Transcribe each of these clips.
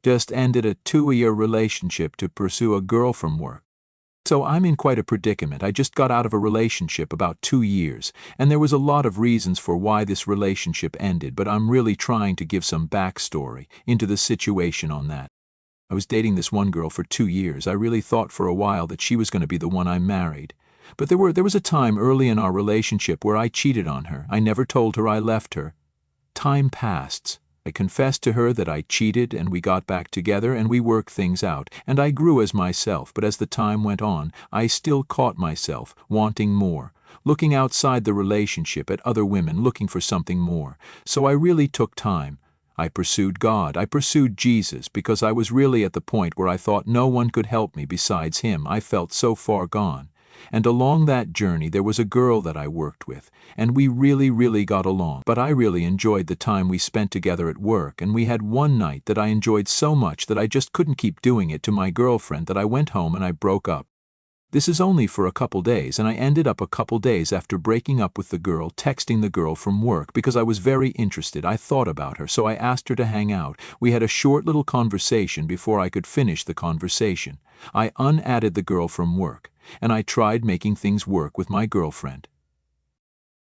Just ended a 2-year relationship to pursue a girl from work. So I'm in quite a predicament. I just got out of a relationship about 2 years, and there was a lot of reasons for why this relationship ended, but I'm really trying to give some backstory into the situation on that. I was dating this one girl for 2 years. I really thought for a while that she was going to be the one I married. But there was a time early in our relationship where I cheated on her. I never told her I left her. Time passed. I confessed to her that I cheated, and we got back together and we worked things out, and I grew as myself, but as the time went on, I still caught myself wanting more, looking outside the relationship at other women, looking for something more. So I really took time. I pursued God, I pursued Jesus, because I was really at the point where I thought no one could help me besides Him. I felt so far gone. And along that journey there was a girl that I worked with, and we really got along. But I really enjoyed the time we spent together at work, and we had one night that I enjoyed so much that I just couldn't keep doing it to my girlfriend that I went home and I broke up. This is only for a couple days, and I ended up a couple days after breaking up with the girl texting the girl from work because I was very interested. I thought about her, so I asked her to hang out. We had a short little conversation before I could finish the conversation. I unadded the girl from work, and I tried making things work with my girlfriend.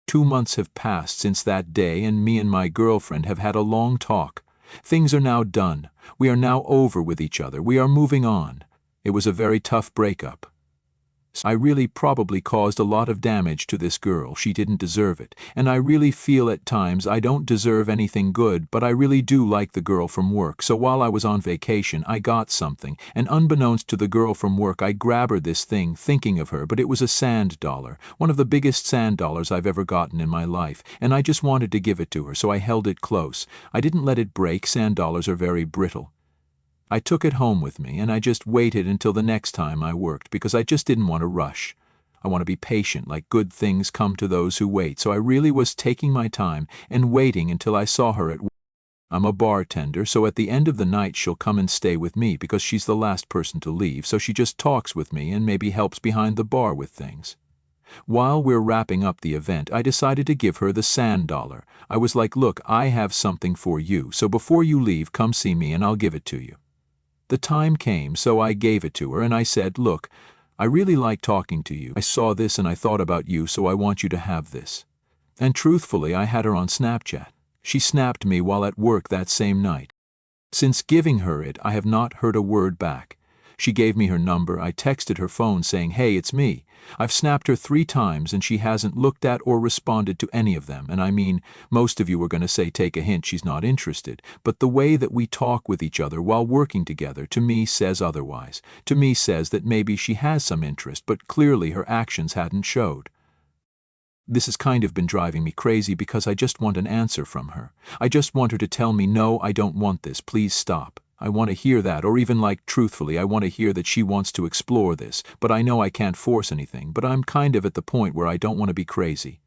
2 months have passed since that day, and me and my girlfriend have had a long talk. Things are now done. We are now over with each other. We are moving on. It was a very tough breakup. I really probably caused a lot of damage to this girl. She didn't deserve it, and I really feel at times I don't deserve anything good, but I really do like the girl from work. So while I was on vacation, I got something, and unbeknownst to the girl from work, I grabbed her this thing thinking of her, but it was a sand dollar, one of the biggest sand dollars I've ever gotten in my life, and I just wanted to give it to her, so I held it close. I didn't let it break. Sand dollars are very brittle. I took it home with me, and I just waited until the next time I worked because I just didn't want to rush. I want to be patient, like good things come to those who wait, so I really was taking my time and waiting until I saw her at work. I'm a bartender, so at the end of the night she'll come and stay with me because she's the last person to leave, so she just talks with me and maybe helps behind the bar with things. While we're wrapping up the event, I decided to give her the sand dollar. I was like, look, I have something for you, so before you leave, come see me and I'll give it to you. The time came, so I gave it to her, and I said, look, I really like talking to you. I saw this and I thought about you, so I want you to have this. And truthfully, I had her on Snapchat. She snapped me while at work that same night. Since giving her it, I have not heard a word back. She gave me her number. I texted her phone saying, hey, it's me. I've snapped her 3 times and she hasn't looked at or responded to any of them. And I mean, most of you are going to say take a hint, she's not interested. But the way that we talk with each other while working together to me says otherwise. To me says that maybe she has some interest, but clearly her actions hadn't showed. This has kind of been driving me crazy because I just want an answer from her. I just want her to tell me, no, I don't want this, please stop. I want to hear that, or even like truthfully, I want to hear that she wants to explore this, but I know I can't force anything, but I'm kind of at the point where I don't want to be crazy.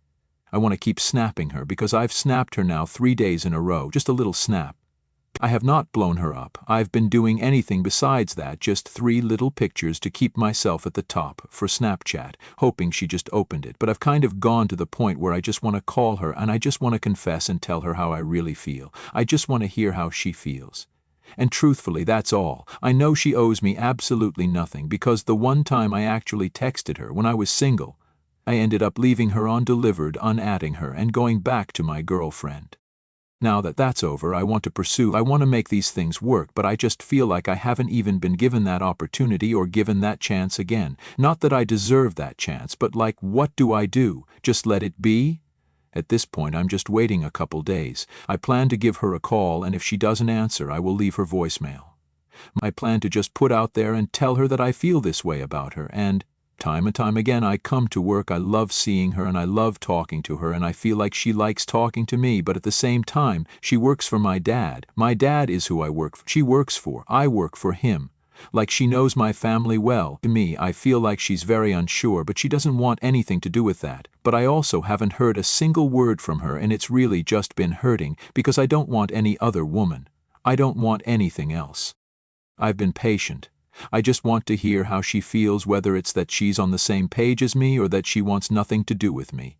I want to keep snapping her because I've snapped her now 3 days in a row, just a little snap. I have not blown her up. I've been doing anything besides that, just 3 little pictures to keep myself at the top for Snapchat, hoping she just opened it. But I've kind of gone to the point where I just want to call her and I just want to confess and tell her how I really feel. I just want to hear how she feels. And truthfully, that's all. I know she owes me absolutely nothing because the one time I actually texted her when I was single, I ended up leaving her undelivered, unadding her, and going back to my girlfriend. Now that that's over, I want to make these things work, but I just feel like I haven't even been given that opportunity or given that chance again. Not that I deserve that chance, but like, what do I do? Just let it be? At this point, I'm just waiting a couple days. I plan to give her a call, and if she doesn't answer, I will leave her voicemail. I plan to just put out there and tell her that I feel this way about her, and time and time again I come to work, I love seeing her and I love talking to her, and I feel like she likes talking to me, but at the same time, she works for my dad. My dad is who I work for. She works for. I work for him. Like she knows my family well. To me, I feel like she's very unsure, but she doesn't want anything to do with that. But I also haven't heard a single word from her, and it's really just been hurting because I don't want any other woman. I don't want anything else. I've been patient. I just want to hear how she feels, whether it's that she's on the same page as me or that she wants nothing to do with me.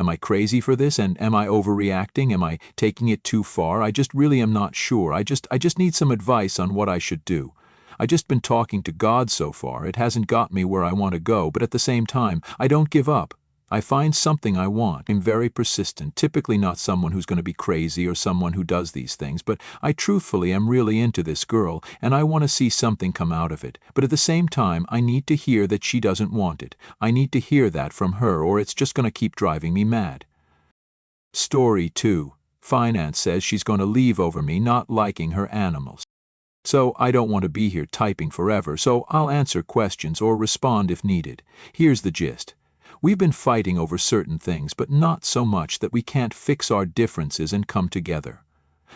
Am I crazy for this, and am I overreacting? Am I taking it too far? I just really am not sure. I just need some advice on what I should do. I just been talking to God so far. It hasn't got me where I want to go, but at the same time, I don't give up. I find something I want. I'm very persistent, typically not someone who's going to be crazy or someone who does these things, but I truthfully am really into this girl, and I want to see something come out of it. But at the same time, I need to hear that she doesn't want it. I need to hear that from her, or it's just going to keep driving me mad. Story 2. Finance says she's going to leave over me not liking her animals. So I don't want to be here typing forever, so I'll answer questions or respond if needed. Here's the gist. We've been fighting over certain things, but not so much that we can't fix our differences and come together.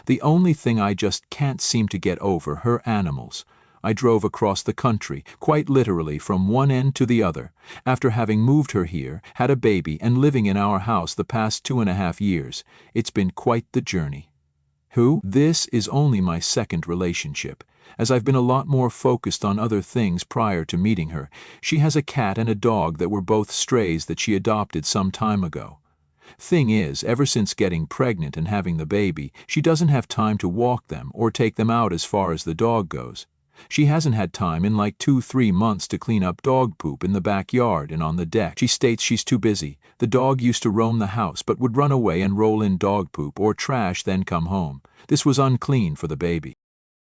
The only thing I just can't seem to get over, her animals. I drove across the country, quite literally from one end to the other, after having moved her here, had a baby, and living in our house the past 2.5 years. It's been quite the journey. This is only my second relationship, as I've been a lot more focused on other things prior to meeting her. She has a cat and a dog that were both strays that she adopted some time ago. Thing is, ever since getting pregnant and having the baby, she doesn't have time to walk them or take them out as far as the dog goes. She hasn't had time in like 2-3 months to clean up dog poop in the backyard and on the deck. She states she's too busy. The dog used to roam the house but would run away and roll in dog poop or trash, then come home. This was unclean for the baby.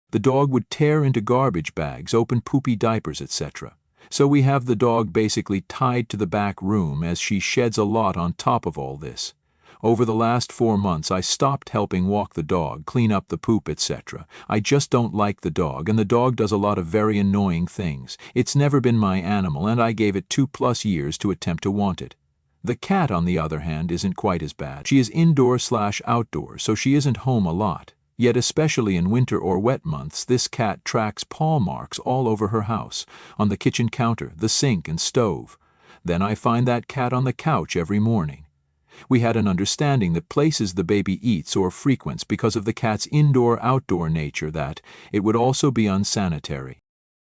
The dog would tear into garbage bags, open poopy diapers, etc. So we have the dog basically tied to the back room as she sheds a lot on top of all this. Over the last 4 months I stopped helping walk the dog, clean up the poop, etc. I just don't like the dog, and the dog does a lot of very annoying things. It's never been my animal, and I gave it 2+ years to attempt to want it. The cat, on the other hand, isn't quite as bad. She is indoor/outdoor, so she isn't home a lot. Yet especially in winter or wet months, this cat tracks paw marks all over her house, on the kitchen counter, the sink, and stove. Then I find that cat on the couch every morning. We had an understanding that places the baby eats or frequents because of the cat's indoor-outdoor nature that it would also be unsanitary.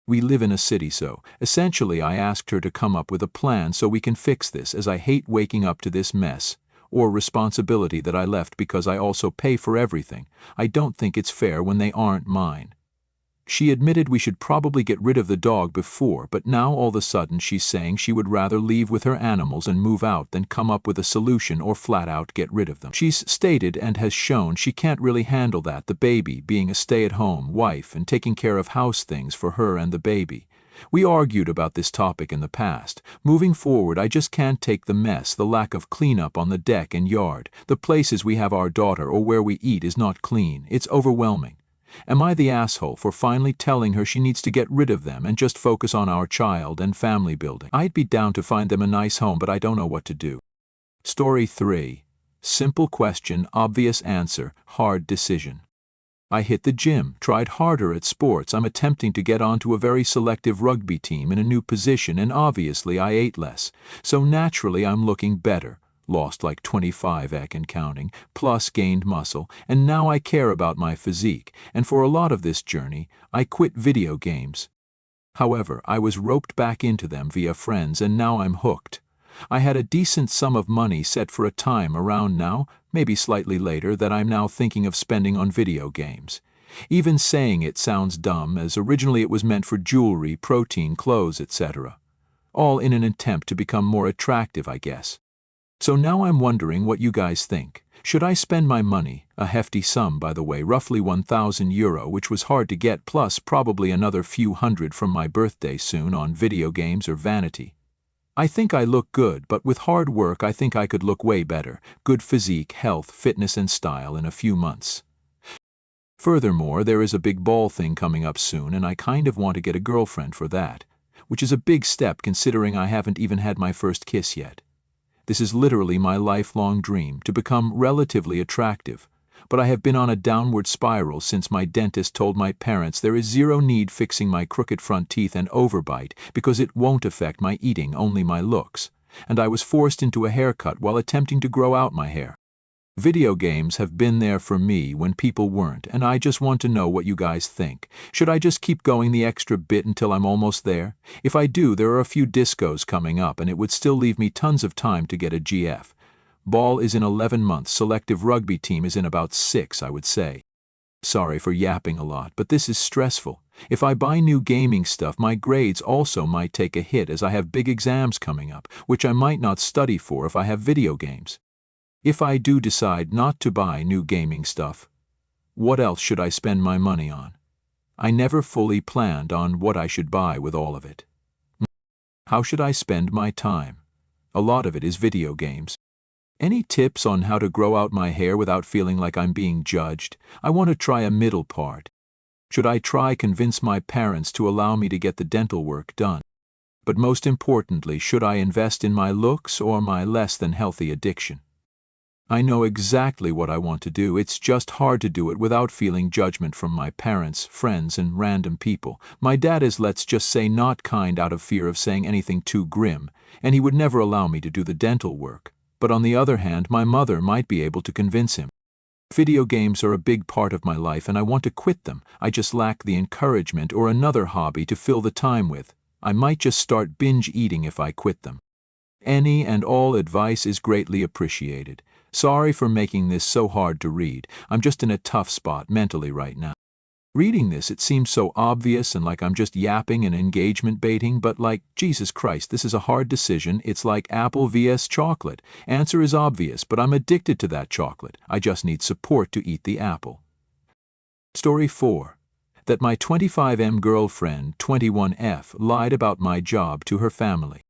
We live in a city, so essentially I asked her to come up with a plan so we can fix this, as I hate waking up to this mess or responsibility that I left because I also pay for everything. I don't think it's fair when they aren't mine. She admitted we should probably get rid of the dog before, but now all of a sudden she's saying she would rather leave with her animals and move out than come up with a solution or flat out get rid of them. She's stated and has shown she can't really handle that, the baby, being a stay-at-home wife and taking care of house things for her and the baby. We argued about this topic in the past. Moving forward, I just can't take the mess, the lack of cleanup on the deck and yard. The places we have our daughter or where we eat is not clean. It's overwhelming. Am I the asshole for finally telling her she needs to get rid of them and just focus on our child and family building? I'd be down to find them a nice home, but I don't know what to do. Story 3. Simple question, obvious answer, hard decision. I hit the gym, tried harder at sports. I'm attempting to get onto a very selective rugby team in a new position, and obviously I ate less. So naturally I'm looking better. Lost like 25 and counting, plus gained muscle, and now I care about my physique, and for a lot of this journey, I quit video games. However, I was roped back into them via friends, and now I'm hooked. I had a decent sum of money set for a time around now, maybe slightly later, that I'm now thinking of spending on video games. Even saying it sounds dumb, as originally it was meant for jewelry, protein, clothes, etc. All in an attempt to become more attractive, I guess. So now I'm wondering what you guys think. Should I spend my money, a hefty sum by the way, roughly €1,000, which was hard to get, plus probably another few hundred from my birthday soon, on video games or vanity? I think I look good, but with hard work I think I could look way better. Good physique, health, fitness and style in a few months. Furthermore, there is a big ball thing coming up soon, and I kind of want to get a girlfriend for that, which is a big step considering I haven't even had my first kiss yet. This is literally my lifelong dream, to become relatively attractive, but I have been on a downward spiral since my dentist told my parents there is zero need fixing my crooked front teeth and overbite because it won't affect my eating, only my looks, and I was forced into a haircut while attempting to grow out my hair. Video games have been there for me when people weren't, and I just want to know what you guys think. Should I just keep going the extra bit until I'm almost there? If I do, there are a few discos coming up and it would still leave me tons of time to get a GF. Ball is in 11 months, selective rugby team is in about 6, I would say. Sorry for yapping a lot, but this is stressful. If I buy new gaming stuff, my grades also might take a hit as I have big exams coming up, which I might not study for if I have video games. If I do decide not to buy new gaming stuff, what else should I spend my money on? I never fully planned on what I should buy with all of it. How should I spend my time? A lot of it is video games. Any tips on how to grow out my hair without feeling like I'm being judged? I want to try a middle part. Should I try convince my parents to allow me to get the dental work done? But most importantly, should I invest in my looks or my less than healthy addiction? I know exactly what I want to do, it's just hard to do it without feeling judgment from my parents, friends, and random people. My dad is, let's just say, not kind out of fear of saying anything too grim, and he would never allow me to do the dental work. But on the other hand, my mother might be able to convince him. Video games are a big part of my life and I want to quit them. I just lack the encouragement or another hobby to fill the time with. I might just start binge eating if I quit them. Any and all advice is greatly appreciated. Sorry for making this so hard to read. I'm just in a tough spot mentally right now. Reading this, it seems so obvious and like I'm just yapping and engagement baiting, but like, Jesus Christ, this is a hard decision. It's like apple vs. chocolate. Answer is obvious, but I'm addicted to that chocolate. I just need support to eat the apple. Story 4. That my 25M girlfriend, 21F, lied about my job to her family.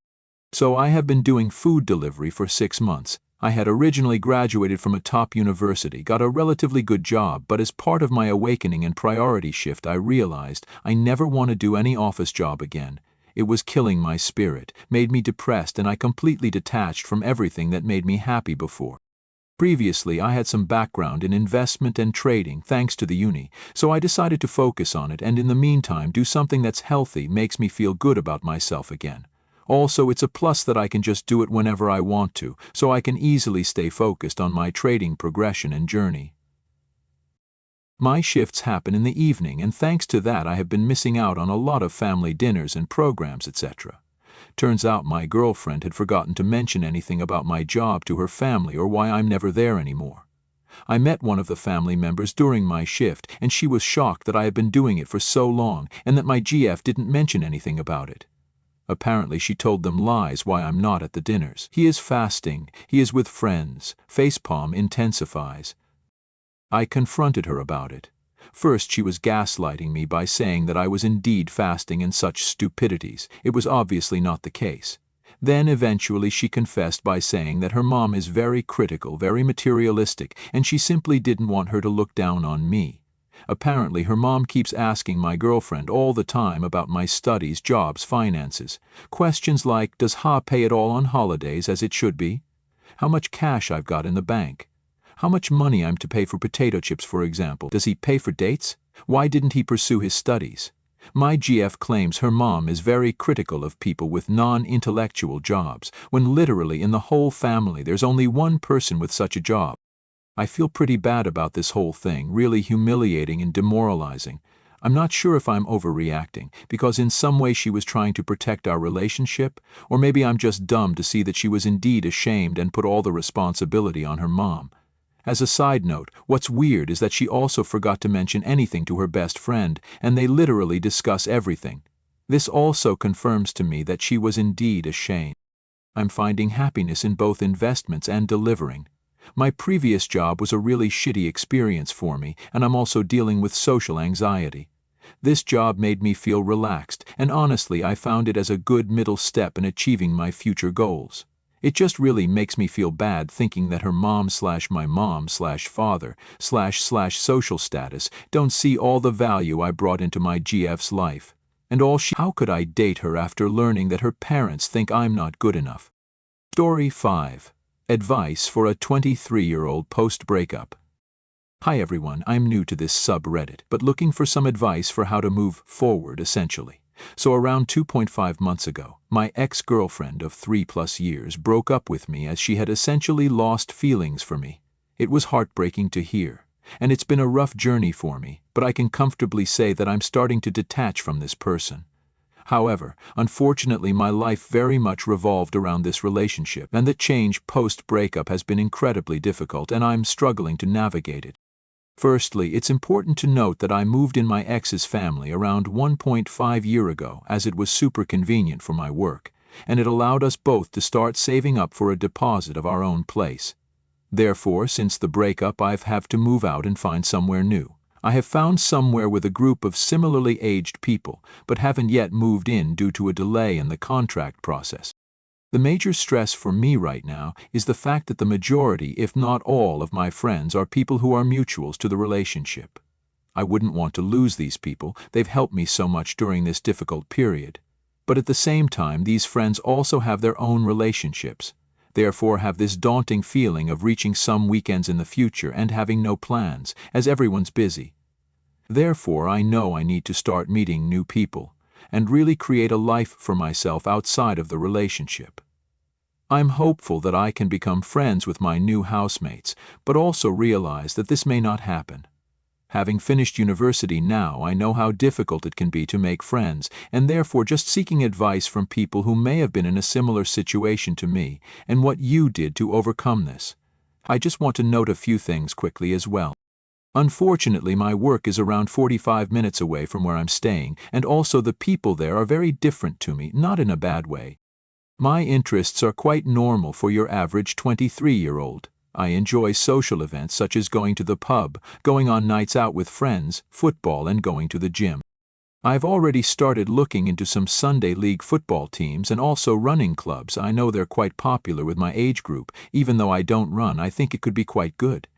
So I have been doing food delivery for 6 months. I had originally graduated from a top university, got a relatively good job, but as part of my awakening and priority shift, I realized I never want to do any office job again. It was killing my spirit, made me depressed, and I completely detached from everything that made me happy before. Previously, I had some background in investment and trading thanks to the uni, so I decided to focus on it and in the meantime do something that's healthy, makes me feel good about myself again. Also, it's a plus that I can just do it whenever I want to, so I can easily stay focused on my trading progression and journey. My shifts happen in the evening, and thanks to that I have been missing out on a lot of family dinners and programs, etc. Turns out my girlfriend had forgotten to mention anything about my job to her family or why I'm never there anymore. I met one of the family members during my shift, and she was shocked that I had been doing it for so long and that my GF didn't mention anything about it. Apparently she told them lies why I'm not at the dinners. He is fasting, he is with friends, facepalm intensifies. I confronted her about it. First she was gaslighting me by saying that I was indeed fasting and such stupidities. It was obviously not the case. Then eventually she confessed by saying that her mom is very critical, very materialistic, and she simply didn't want her to look down on me. Apparently her mom keeps asking my girlfriend all the time about my studies, jobs, finances. Questions like, does Ha pay it all on holidays as it should be? How much cash I've got in the bank? How much money I'm to pay for potato chips, for example? Does he pay for dates? Why didn't he pursue his studies? My GF claims her mom is very critical of people with non-intellectual jobs, when literally in the whole family there's only one person with such a job. I feel pretty bad about this whole thing, really humiliating and demoralizing. I'm not sure if I'm overreacting, because in some way she was trying to protect our relationship, or maybe I'm just dumb to see that she was indeed ashamed and put all the responsibility on her mom. As a side note, what's weird is that she also forgot to mention anything to her best friend, and they literally discuss everything. This also confirms to me that she was indeed ashamed. I'm finding happiness in both investments and delivering. My previous job was a really shitty experience for me, and I'm also dealing with social anxiety. This job made me feel relaxed, and honestly I found it as a good middle step in achieving my future goals. It just really makes me feel bad thinking that her mom/my mom/father/social status don't see all the value I brought into my GF's life. And how could I date her after learning that her parents think I'm not good enough? Story 5. Advice for a 23-year-old post-breakup. Hi everyone, I'm new to this subreddit, but looking for some advice for how to move forward essentially. So around 2.5 months ago, my ex-girlfriend of 3+ years broke up with me as she had essentially lost feelings for me. It was heartbreaking to hear, and it's been a rough journey for me, but I can comfortably say that I'm starting to detach from this person. However, unfortunately my life very much revolved around this relationship, and the change post-breakup has been incredibly difficult, and I'm struggling to navigate it. Firstly, it's important to note that I moved in my ex's family around 1.5 years ago, as it was super convenient for my work, and it allowed us both to start saving up for a deposit of our own place. Therefore, since the breakup, I've had to move out and find somewhere new. I have found somewhere with a group of similarly aged people, but haven't yet moved in due to a delay in the contract process. The major stress for me right now is the fact that the majority, if not all, of my friends are people who are mutuals to the relationship. I wouldn't want to lose these people, they've helped me so much during this difficult period. But at the same time, these friends also have their own relationships, therefore have this daunting feeling of reaching some weekends in the future and having no plans, as everyone's busy. Therefore, I know I need to start meeting new people, and really create a life for myself outside of the relationship. I'm hopeful that I can become friends with my new housemates, but also realize that this may not happen. Having finished university now, I know how difficult it can be to make friends, and therefore just seeking advice from people who may have been in a similar situation to me, and what you did to overcome this. I just want to note a few things quickly as well. Unfortunately, my work is around 45 minutes away from where I'm staying, and also the people there are very different to me, not in a bad way. My interests are quite normal for your average 23-year-old. I enjoy social events such as going to the pub, going on nights out with friends, football, and going to the gym. I've already started looking into some Sunday league football teams and also running clubs. I know they're quite popular with my age group. Even though I don't run, I think it could be quite good.